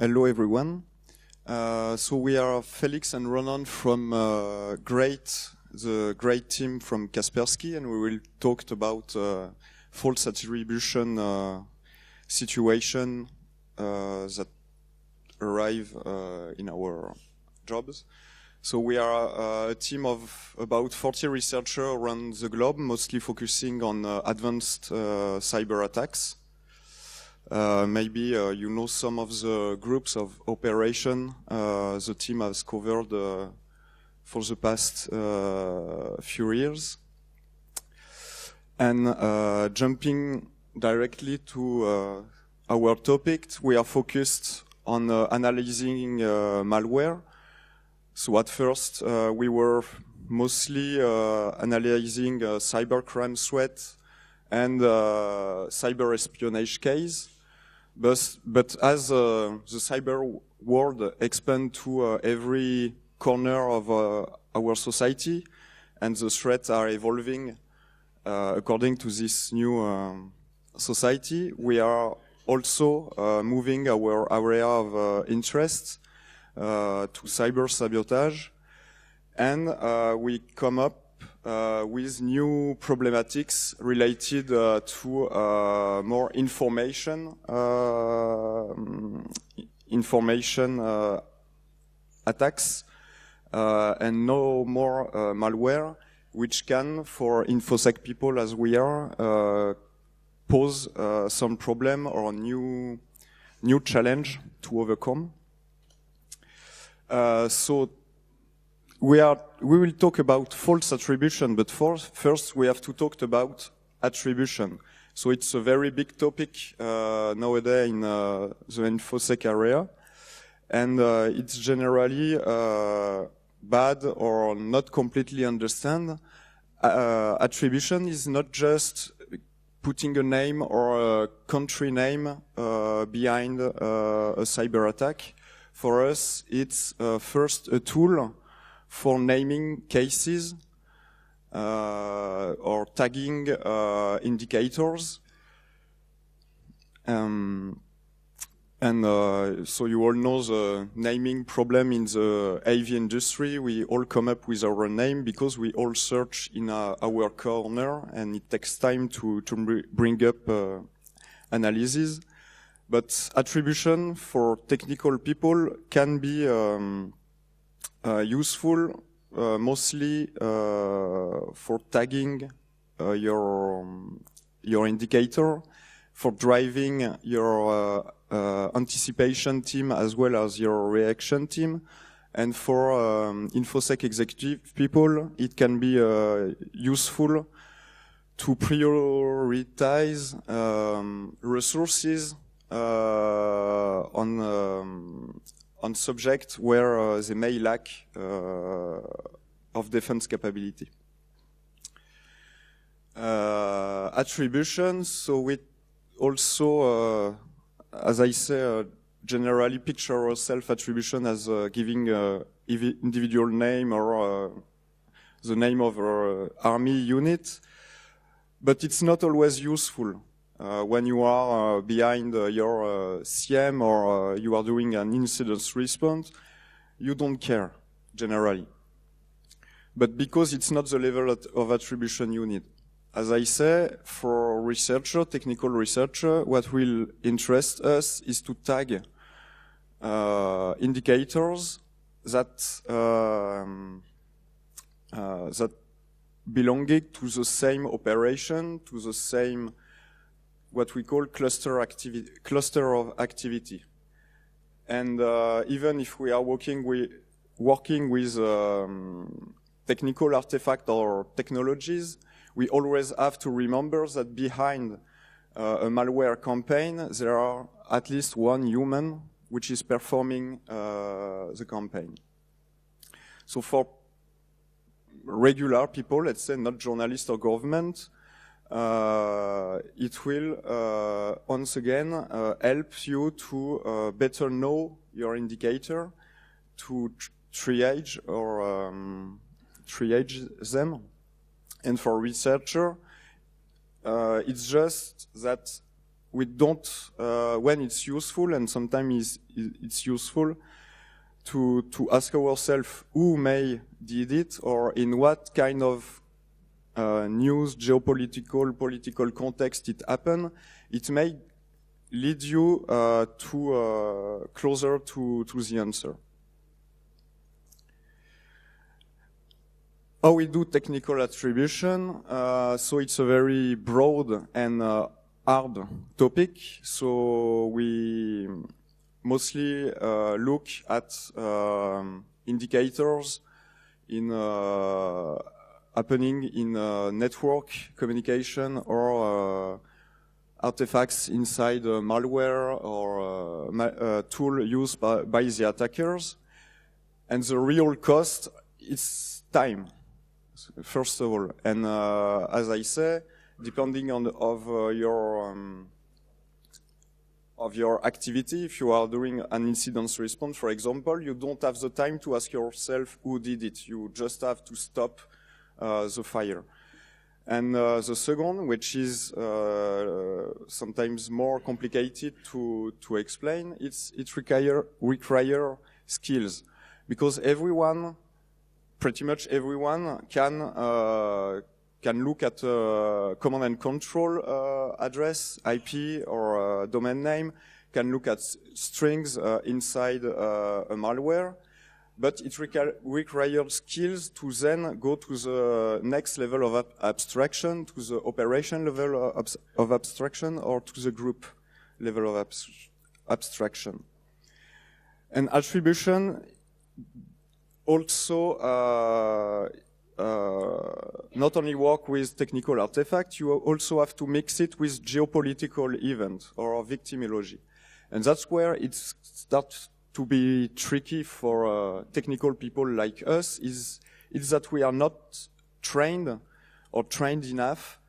Hello everyone. So we are Félix and Ronan from the great team from Kaspersky, and we will talk about false attribution situation that arrive in our jobs. So we are a team of about 40 researchers around the globe, mostly focusing on advanced cyber attacks. Maybe you know some of the groups of operation the team has covered for the past few years. And jumping directly to our topic, we are focused on analyzing malware. So at first we were mostly analyzing cybercrime threat and cyber espionage case. But as the cyber world expands to every corner of our society, and the threats are evolving according to this new society, we are also moving our area of interest to cyber sabotage, and we come up with new problematics related to more information attacks and no more malware, which can, for InfoSec people as we are, pose some problem or new challenge to overcome. So we will talk about false attribution, but first we have to talk about attribution. So it's a very big topic nowadays in the InfoSec area, and it's generally bad or not completely understand. Attribution is not just putting a name or a country name behind a cyber attack. For us, it's first a tool for naming cases or tagging indicators. So you all know the naming problem in the AV industry. We all come up with our name because we all search in our corner, and it takes time to bring up analysis. But attribution for technical people can be useful mostly for tagging your indicator, for driving your anticipation team as well as your reaction team, and for InfoSec executive people it can be useful to prioritize resources on subjects where they may lack of defense capability. Attribution, so we also, as I say, generally picture self-attribution as giving individual name or the name of our army unit, but it's not always useful. When you are behind your CM or you are doing an incident response, you don't care, generally. But because it's not the level of attribution you need. As I say, for researcher, technical researcher, what will interest us is to tag indicators that belonging to the same operation, to the same what we call cluster of activity. And even if we are working with technical artifact or technologies, we always have to remember that behind a malware campaign, there are at least one human which is performing the campaign. So for regular people, let's say not journalists or government, it will once again help you to better know your indicator, to triage or triage them. And for researcher, it's just that we don't, when it's useful, and sometimes it's useful to ask ourselves who may did it, or in what kind of news, geopolitical, political context it happened. It may lead you to closer to the answer. How we do technical attribution? So it's a very broad and hard topic. So we mostly look at indicators in happening in network communication or artifacts inside malware or tool used by the attackers. And the real cost is time, first of all. And as I say, depending on of your activity, if you are doing an incident response, for example, you don't have the time to ask yourself who did it. You just have to stop the fire. And the second, which is sometimes more complicated to explain, it require skills, because everyone, pretty much everyone, can look at a command and control address, IP or domain name, can look at strings inside a malware. But it requires skills to then go to the next level of abstraction, to the operation level of abstraction, or to the group level of abstraction. And attribution also not only work with technical artifacts, you also have to mix it with geopolitical event or victimology. And that's where it starts to be tricky for technical people like us, is that we are not trained or trained enough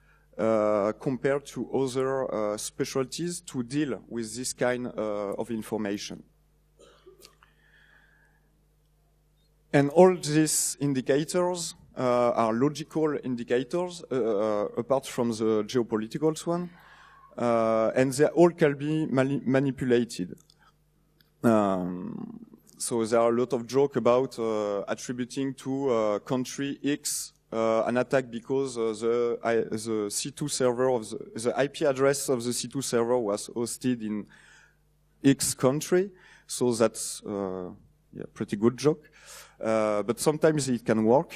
compared to other specialties to deal with this kind of information. And all these indicators are logical indicators, apart from the geopolitical one, and they all can be manipulated. So there are a lot of joke about attributing to country X an attack because the C2 server of the IP address of the C2 server was hosted in X country. So that's yeah, pretty good joke. But sometimes it can work.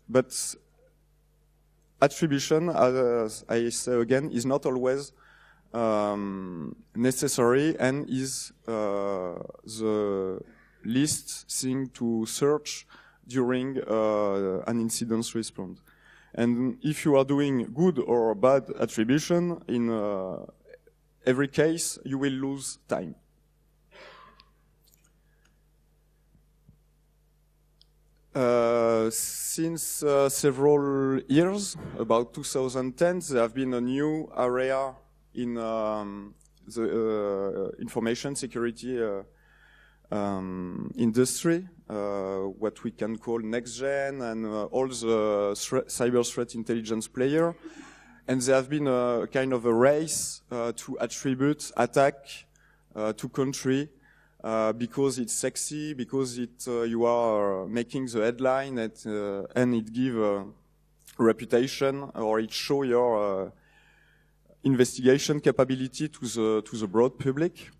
But attribution, as I say again, is not always necessary and is the least thing to search during an incident response. And if you are doing good or bad attribution, in every case, you will lose time. Since several years, about 2010, there have been a new area in the information security industry, what we can call next gen, and all the cyber threat intelligence player. And there have been a kind of a race to attribute attack to country because it's sexy, because you are making the headline and it give a reputation, or it show your investigation capability to the broad public.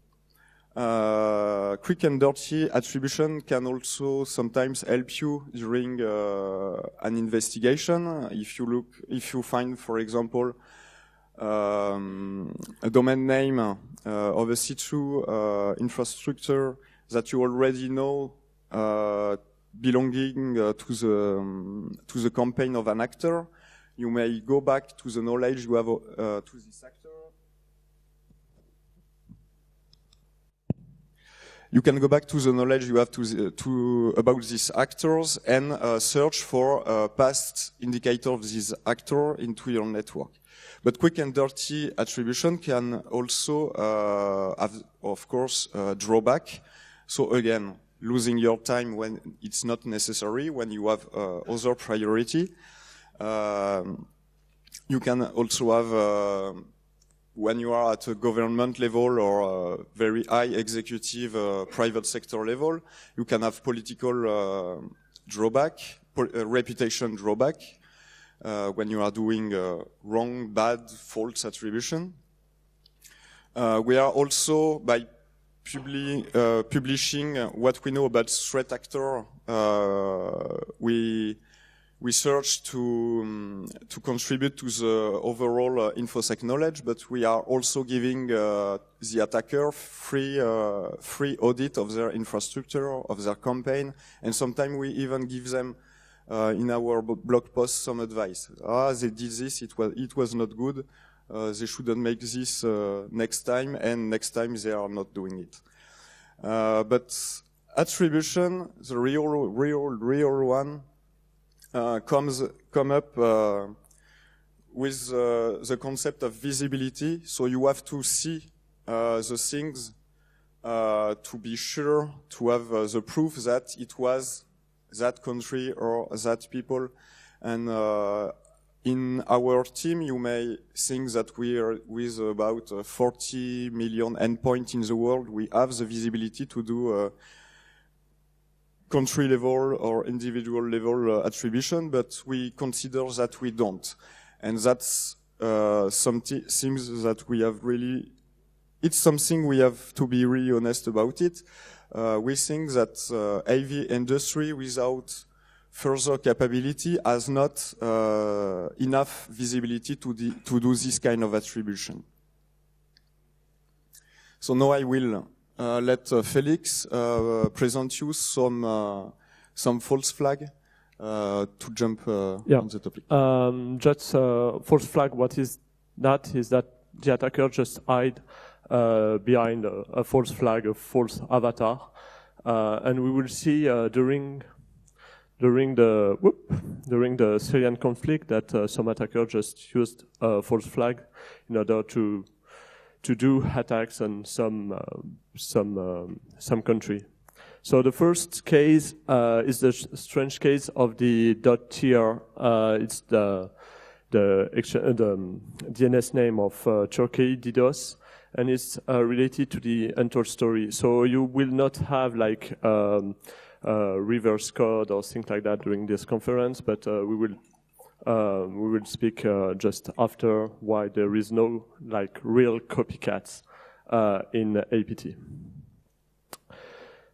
Quick and dirty attribution can also sometimes help you during an investigation. If you find, for example, a domain name of a C2 infrastructure that you already know belonging to the campaign of an actor, you may go back to the knowledge you have to this actor. You can go back to the knowledge you have about these actors and search for a past indicator of this actor into your network. But quick and dirty attribution can also have, of course, drawback. So again, losing your time when it's not necessary, when you have other priority. You can also have when you are at a government level or a very high executive private sector level, you can have political drawback, reputation drawback, when you are doing wrong, bad, false attribution. We are also, by publishing what we know about threat actor, we search to contribute to the overall InfoSec knowledge, but we are also giving the attacker free audit of their infrastructure, of their campaign, and sometimes we even give them in our blog post some advice. They did this, it was not good. They shouldn't make this next time, and next time they are not doing it. But attribution, the real one, come up with the concept of visibility. So you have to see the things to be sure to have the proof that it was that country or that people. And in our team, you may think that we are with about 40 million endpoints in the world. We have the visibility to do country level or individual level attribution, but we consider that we don't. And that's something that we have really, it's something we have to be really honest about it. We think that AV industry without further capability has not enough visibility to do this kind of attribution. So now I will let Félix present you some false flag to jump on the topic. Just false flag, what is that? Is that the attacker just hide behind a false flag, a false avatar. And we will see during the Syrian conflict that some attackers just used a false flag in order to do attacks on some country. So the first case is the strange case of the .tr. It's the DNS name of Turkey, DDoS, and it's related to the untold story. So you will not have like reverse code or things like that during this conference, but we will speak just after why there is no like real copycats in APT.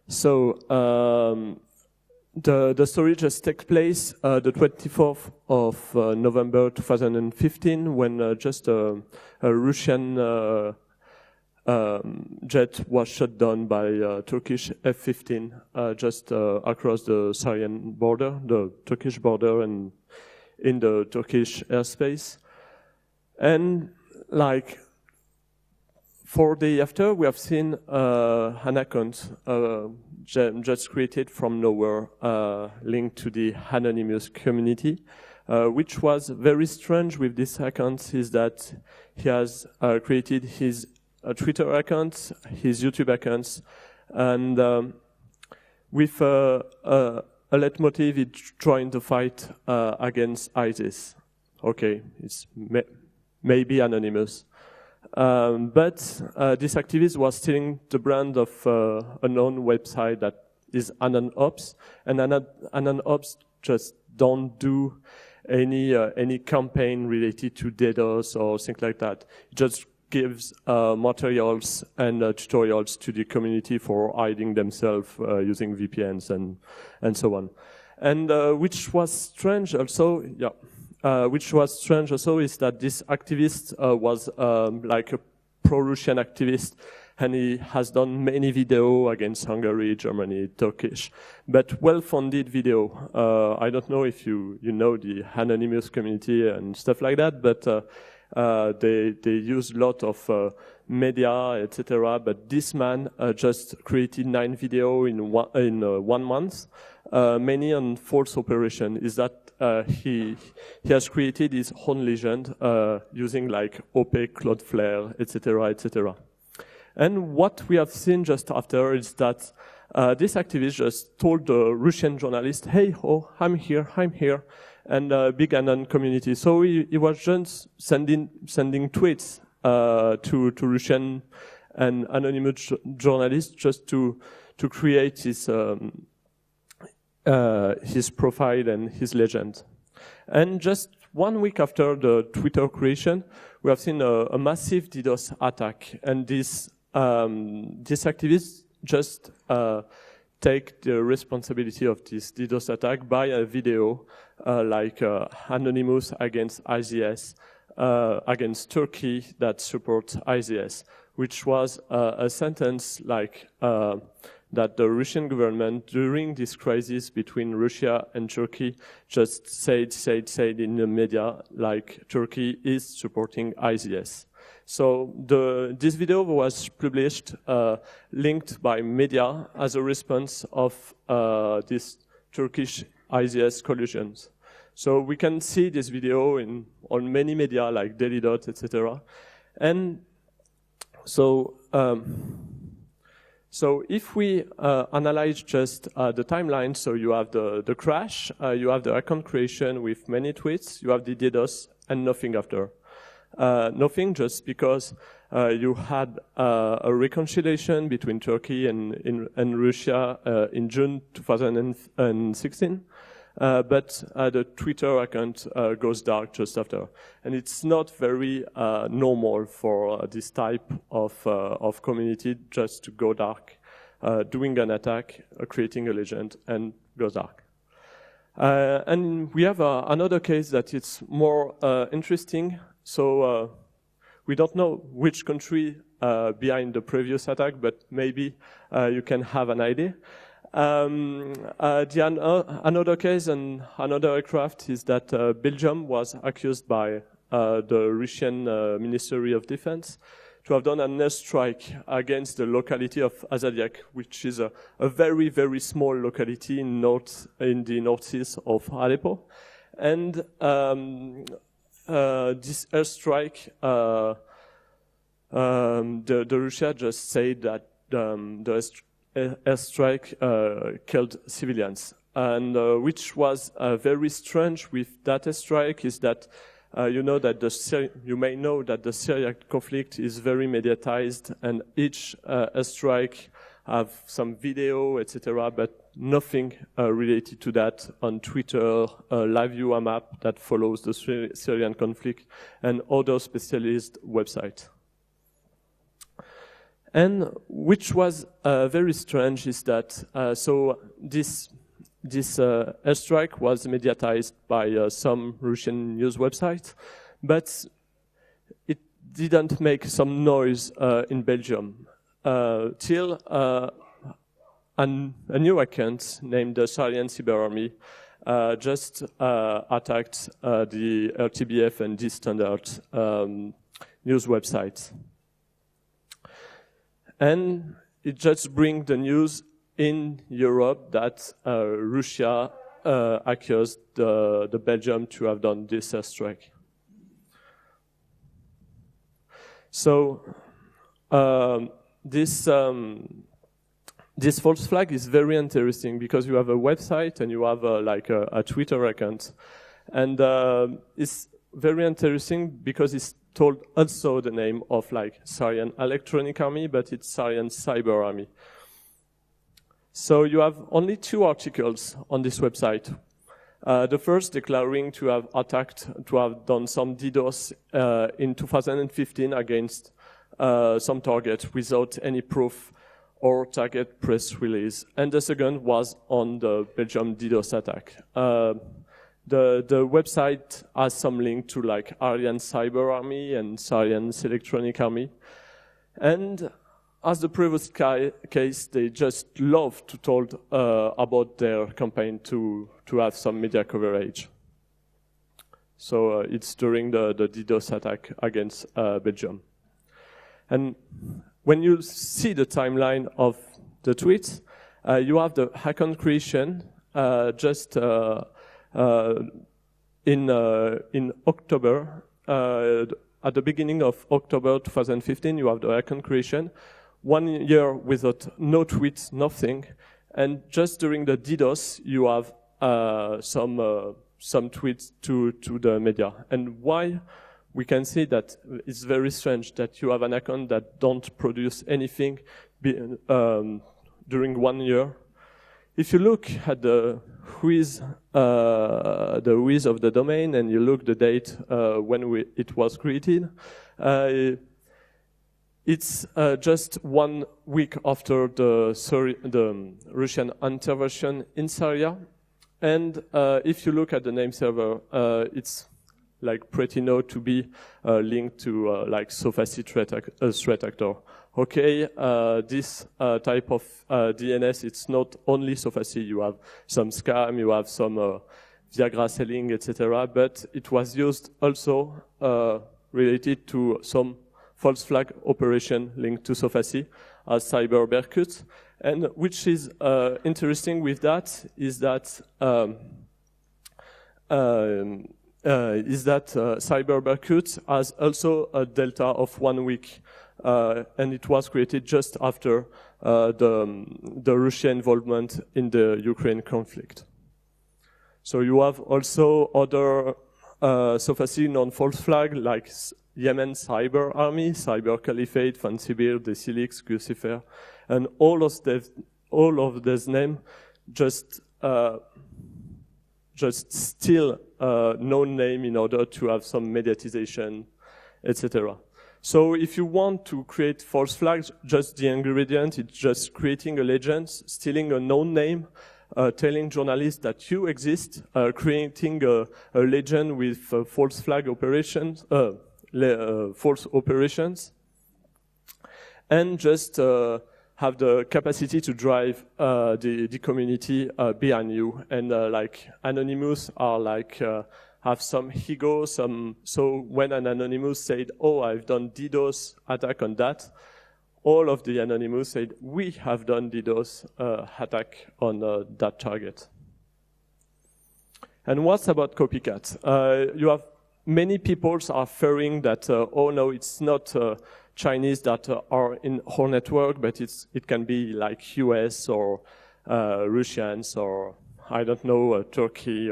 So the story just takes place the 24th of November 2015 when just a Russian jet was shot down by Turkish F-15 just across the Syrian border, the Turkish border, and in the Turkish airspace. And like 4 days after, we have seen an account just created from nowhere, linked to the anonymous community, which was very strange with this account is that he has created his Twitter account, his YouTube accounts, and with a leitmotiv, he's trying to fight against ISIS. Okay, it's maybe anonymous. But this activist was stealing the brand of a known website that is AnonOps, and AnonOps just don't do any campaign related to DDoS or things like that. It just gives materials and tutorials to the community for hiding themselves using VPNs and so on. And which was strange also, is that this activist was like a pro-Russian activist, and he has done many videos against Hungary, Germany, Turkish, but well-funded video. I don't know if you know the anonymous community and stuff like that, but they use a lot of media, etc. But this man just created 9 videos in 1 month, many on false operation. Is that he has created his own legend using like OP, Cloudflare, etc., etc. And what we have seen just after is that this activist just told the Russian journalist, "Hey, I'm here," and big Anon community. So he was just sending tweets to Russian and anonymous journalists just to create his profile and his legend. And just 1 week after the Twitter creation, we have seen a massive DDoS attack, and these activists just take the responsibility of this DDoS attack by a video like Anonymous against ISIS, against Turkey that supports ISIS, which was a sentence like that the Russian government during this crisis between Russia and Turkey just said in the media like Turkey is supporting ISIS. So this video was published, linked by media as a response of this Turkish ISIS collusions. So we can see this video on many media like Daily Dot, etc. And so if we analyze just the timeline, so you have the crash, you have the account creation with many tweets, you have the DDoS, and nothing after. Nothing, just because you had a reconciliation between Turkey and Russia in June 2016. But the Twitter account goes dark just after. And it's not very normal for this type of community just to go dark, doing an attack, creating a legend, and goes dark. And we have another case that it's more interesting. So we don't know which country behind the previous attack, but maybe you can have an idea. Another case and another aircraft is that Belgium was accused by the Russian Ministry of Defense to have done an airstrike against the locality of Azadiak, which is a very, very small locality in the northeast of Aleppo. And this airstrike, the Russia just said that the airstrike killed civilians. And which was very strange with that airstrike is that you may know that the Syrian conflict is very mediatized, and each airstrike have some video, etc., but nothing related to that on Twitter, live view a map that follows the Syrian conflict, and other specialist websites. And which was very strange is that this airstrike was mediatized by some Russian news websites, but it didn't make some noise in Belgium till a new account named the Syrian Cyber Army just attacked the RTBF and the standard news websites. And it just brings the news in Europe that Russia accused the Belgium to have done this airstrike. So this false flag is very interesting because you have a website and you have a Twitter account, and it's very interesting because it's told also the name of Syrian Electronic Army, but it's Syrian Cyber Army. So you have only 2 articles on this website. The first declaring to have done some DDoS in 2015 against some target without any proof or target press release. And the second was on the Belgium DDoS attack. The website has some link to Aryan Cyber Army and Syrian Electronic Army. And as the previous case, they just love to talk about their campaign to have some media coverage. So it's during the DDoS attack against Belgium. And when you see the timeline of the tweets, you have the account creation just in October. At the beginning of October 2015, you have the account creation. 1 year without no tweets, nothing. And just during the DDoS, you have some tweets to the media. And why we can see that it's very strange that you have an account that don't produce anything during 1 year. If you look at the whois of the domain and you look the date when it was created, it's just 1 week after the Russian intervention in Syria. And if you look at the name server, it's like pretty known to be linked to like Sophacy threat actor. Okay, this type of DNS, it's not only Sophacy. You have some scam, you have some Viagra selling, etc. But it was used also related to some false flag operation linked to Sophacy as cyber berkut. And which is interesting with that is that cyber berkut has also a delta of 1 week, and it was created just after the Russian involvement in the Ukraine conflict. So you have also other Sophacy non-false flag like Yemen Cyber Army, Cyber Caliphate, Fancy Beer, Decilix, Gucifer, and all of these names just steal known name in order to have some mediatization, etc. So if you want to create false flags, just the ingredient, it's just creating a legend, stealing a known name, telling journalists that you exist, creating a legend with false flag operations, false operations, and just have the capacity to drive the community behind you. And like Anonymous are like have some ego, so when an Anonymous said, "Oh, I've done DDoS attack on that," all of the Anonymous said, "We have done DDoS attack on that target." And what's about copycat? You have many people are fearing that, oh no, it's not Chinese that are in our network, but it can be like US or Russians or I don't know, Turkey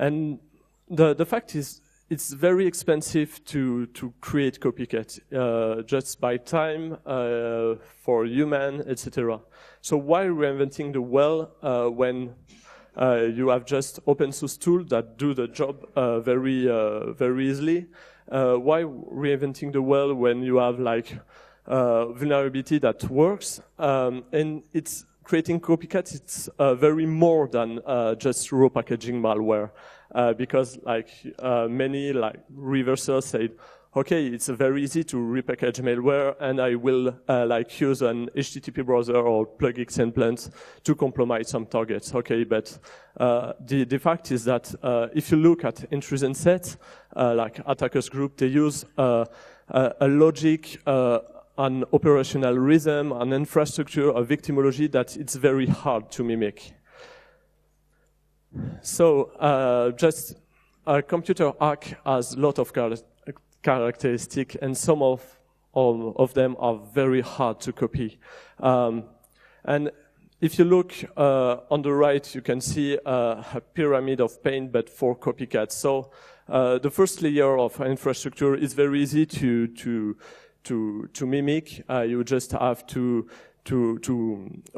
and the fact is it's very expensive to create copycat just by time for human, etc. So why reinventing the well when you have just open source tools that do the job very easily? Why reinventing the well when you have like vulnerability that works? And it's creating copycats. It's very more than just raw packaging malware, because like many like reversers said, okay, it's very easy to repackage malware, and I will like use an HTTP browser or plug XMplant to compromise some targets. Okay, but the fact is that if you look at intrusion sets, like attackers group, they use a logic, an operational rhythm, an infrastructure, a victimology that it's very hard to mimic. So just a computer hack has a lot of characteristics, and some of them are very hard to copy. And if you look on the right, you can see a pyramid of pain, but for copycats. So the first layer of infrastructure is very easy to mimic. You just have to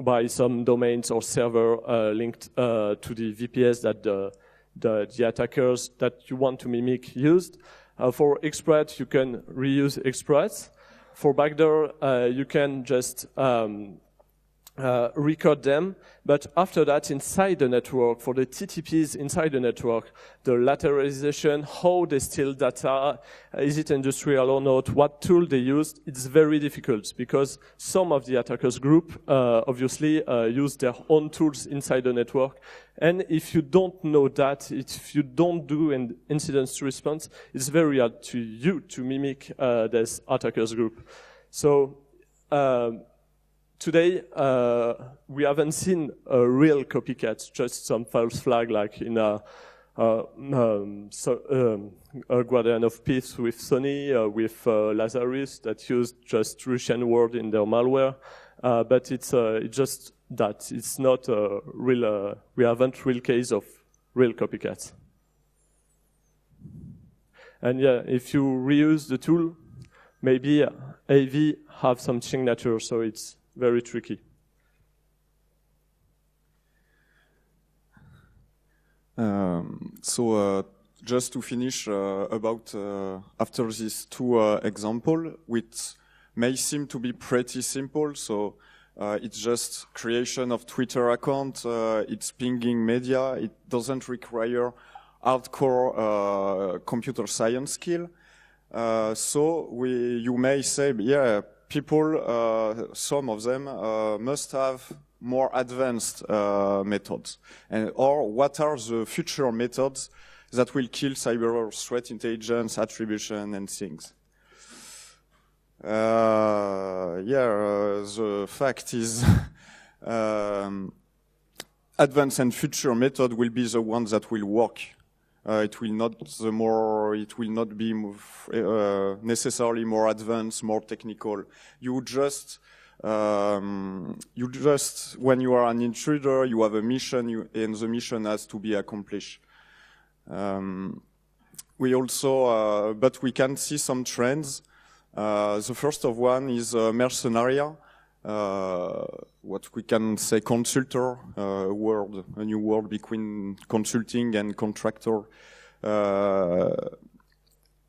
buy some domains or server linked to the VPS that the attackers that you want to mimic used. For exploit, you can reuse exploits. For backdoor, you can just record them. But after that, inside the network, for the TTPs inside the network, the lateralization, how they steal data, is it industrial or not, what tool they used, it's very difficult because some of the attackers group obviously use their own tools inside the network. And if you don't know that, if you don't do an incident response, it's very hard to you to mimic this attackers group. So today, we haven't seen a real copycat, just some false flag like in a Guardian of Peace with Sony, with Lazarus that used just Russian word in their malware. But it's just that. It's not a real, we haven't real case of real copycats. And yeah, if you reuse the tool, maybe AV have some signature, so it's very tricky. Just to finish about after these two examples, which may seem to be pretty simple. So it's just creation of Twitter account, it's pinging media. It doesn't require hardcore computer science skill. You may say, yeah, people, some of them must have more advanced methods, or what are the future methods that will kill cyber threat intelligence, attribution, and things. The fact is, advanced and future method will be the ones that will work. It will not be necessarily more advanced, more technical. You just when you are an intruder, you have a mission, and the mission has to be accomplished. We also, but we can see some trends. The first of one is mercenaria, what we can say consultor, a new word between consulting and contractor.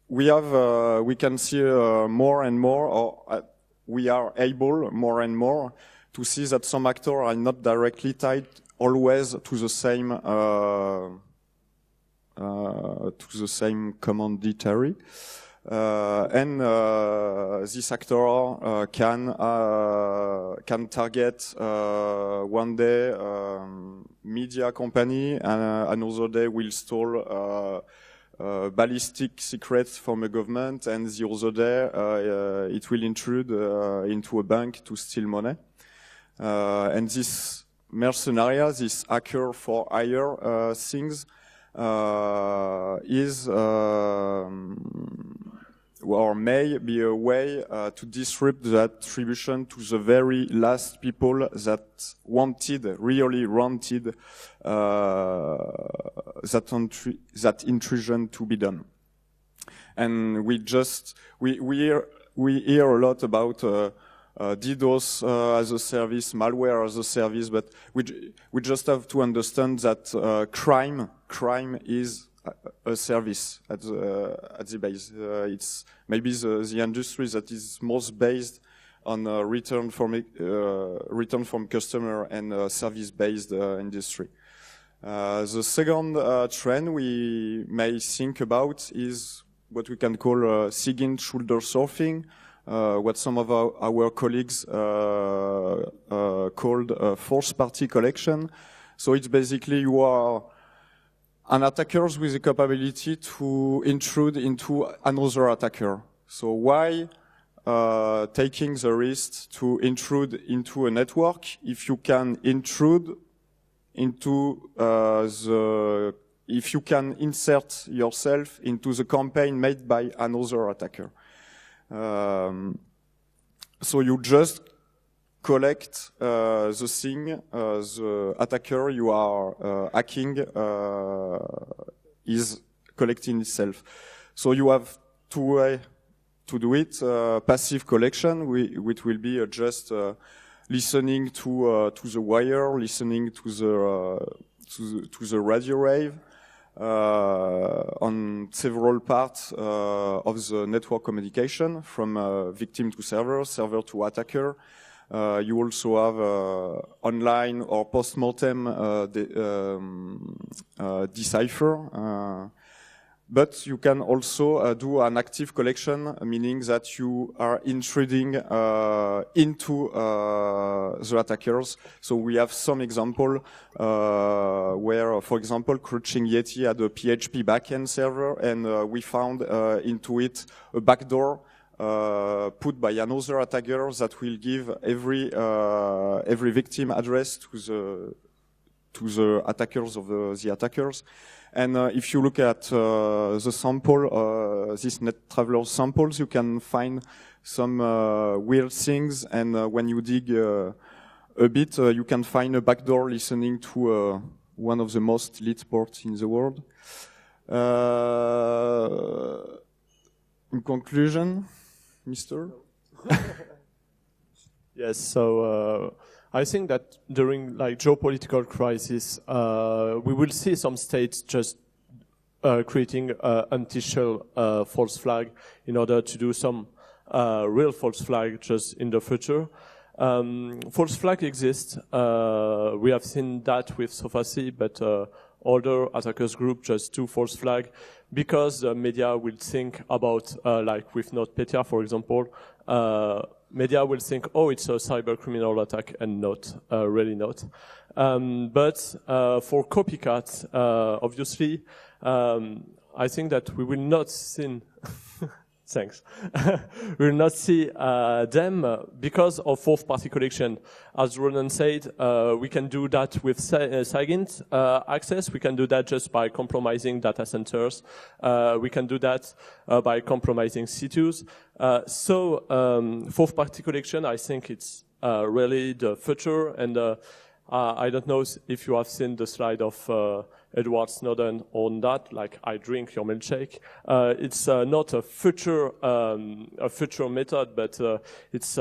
We can see more and more, or we are able more and more to see that some actors are not directly tied always to the same commanditary. This actor can target one day media company, and another day will steal ballistic secrets from a government, and the other day it will intrude into a bank to steal money. And this mercenaria, this hacker for hire things, is or may be a way to disrupt the attribution to the very last people that really wanted that intrusion to be done. And we hear a lot about DDoS as a service, malware as a service, but we just have to understand that crime is a service at the base. It's maybe the industry that is most based on return from customer and service-based industry. The second trend we may think about is what we can call SIGINT shoulder surfing, what some of our colleagues called force-party collection. So it's basically you are an attacker with the capability to intrude into another attacker. So why taking the risk to intrude into a network if you can intrude into if you can insert yourself into the campaign made by another attacker? So you just collect the thing the attacker you are hacking is collecting itself. So you have two ways to do it. Passive collection, which will be just listening to the wire, listening to the radio wave on several parts of the network communication, from victim to server to attacker. You also have online or post-mortem decipher. But you can also do an active collection, meaning that you are intruding into the attackers. So we have some example where, for example, Crouching Yeti had a PHP backend server, and we found into it a backdoor put by another attacker that will give every victim address to the attackers of the attackers. And if you look at the sample, these NetTraveler samples, you can find some weird things. And when you dig a bit, you can find a backdoor listening to one of the most lit ports in the world. In conclusion, Mr. Yes, so I think that during like geopolitical crisis, we will see some states just creating anti-shell false flag in order to do some real false flag just in the future. False flag exists. We have seen that with Sofacy, but other attackers group just do false flag because the media will think about, like with NotPetya, for example, media will think, oh, it's a cyber criminal attack, and not, really not. But for copycats, obviously, I think that we will not see, thanks, we will not see them because of fourth-party collection. As Ronan said, we can do that with SIGINT access. We can do that just by compromising data centers. We can do that by compromising C2s. So fourth-party collection, I think it's really the future. And I don't know if you have seen the slide of Edward Snowden on that, like I drink your milkshake. It's not a future method, but it's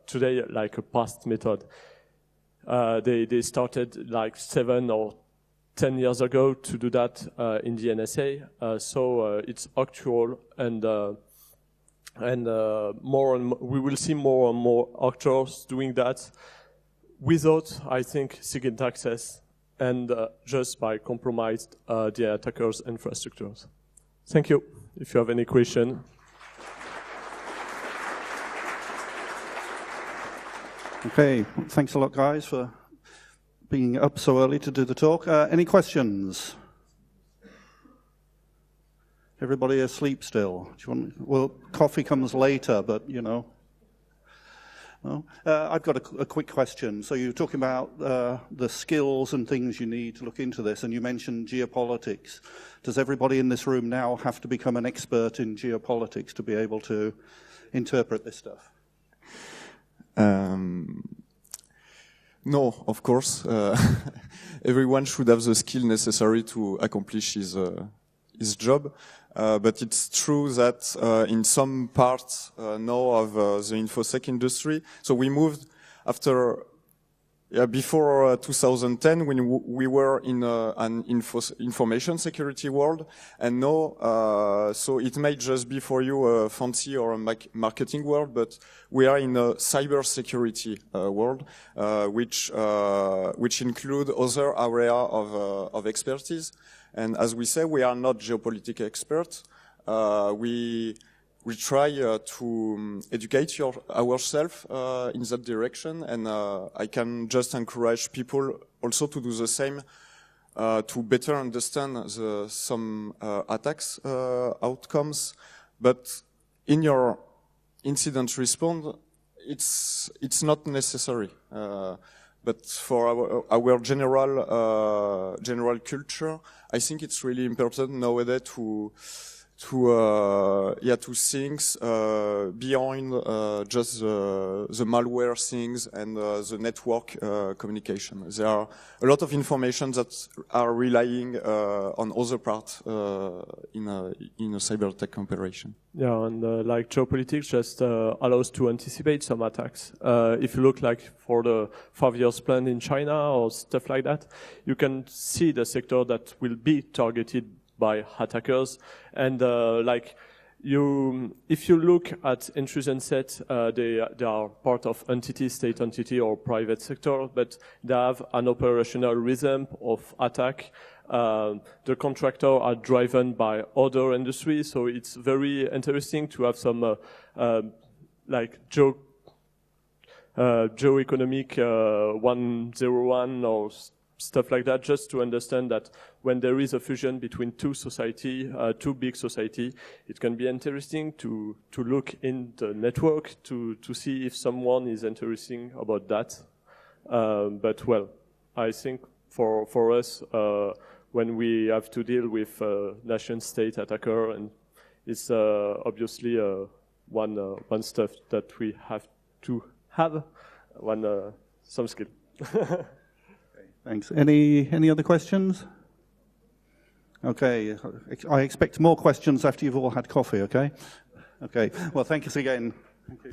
today like a past method. They started like 7 or 10 years ago to do that in the NSA. So it's actual, and more and more, we will see more and more actors doing that without, I think, SIGINT access, and just by compromised the attackers' infrastructures. Thank you. If you have any question. Okay, thanks a lot, guys, for being up so early to do the talk. Any questions? Everybody asleep still? Do you want? Well, coffee comes later, but you know. No? I've got a quick question. So you're talking about the skills and things you need to look into this, and you mentioned geopolitics. Does everybody in this room now have to become an expert in geopolitics to be able to interpret this stuff? No, of course. Everyone should have the skill necessary to accomplish his job. But it's true that in some parts now of the InfoSec industry, so we moved after, before 2010 when we were in an information security world, and now, so it may just be for you a fancy or a marketing world, but we are in a cyber security world, which include other area of expertise. And as we say, we are not geopolitical experts. We try to educate ourselves in that direction, and I can just encourage people also to do the same to better understand some attacks outcomes. But in your incident response, it's not necessary. But for our general culture, I think it's really important nowadays to think beyond just the malware things and the network communication. There are a lot of information that are relying on other parts in a cyber tech operation. Yeah, and like geopolitics just allows to anticipate some attacks. If you look like for the 5 years plan in China or stuff like that, you can see the sector that will be targeted by attackers. And if you look at intrusion set, they are part of entity, state entity or private sector, but they have an operational rhythm of attack. The contractor are driven by other industries, so it's very interesting to have some geoeconomic 101 or stuff like that, just to understand that when there is a fusion between two big society, it can be interesting to look in the network to see if someone is interesting about that. But well, I think for us, when we have to deal with nation-state attacker, and it's obviously one stuff that we have to have some skill. Thanks. Any other questions? Okay, I expect more questions after you've all had coffee, okay? Okay, well, thank you again. Thank you.